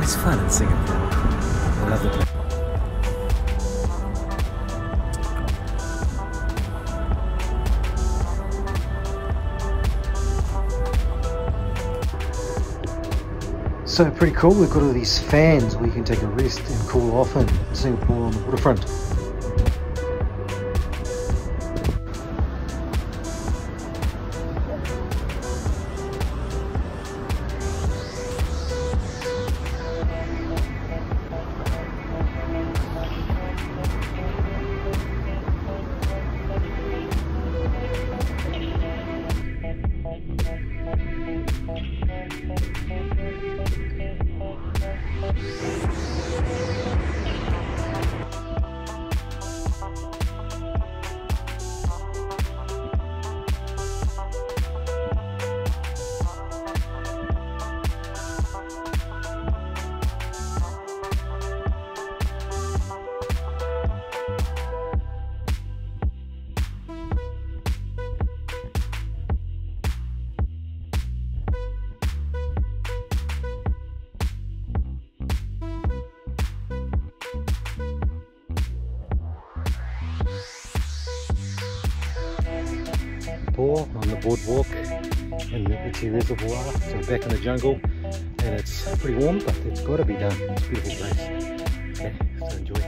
It's fun in Singapore. I love the place. So pretty cool, we've got all these fans where you can take a rest and cool off in Singapore on the waterfront. On the boardwalk in the Uti Reservoir, so back in the jungle, and it's pretty warm, but it's got to be done. It's a beautiful place. Okay, so enjoy.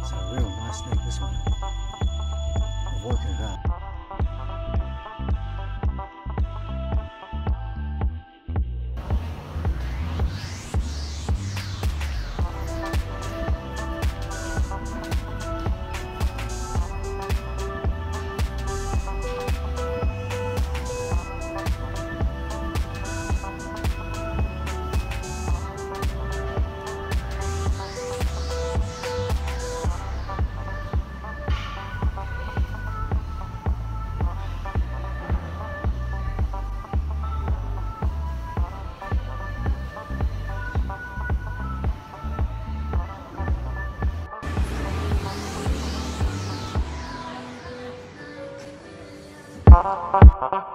It's a real nice snake, this one. I've woken it up. Ha ha ha.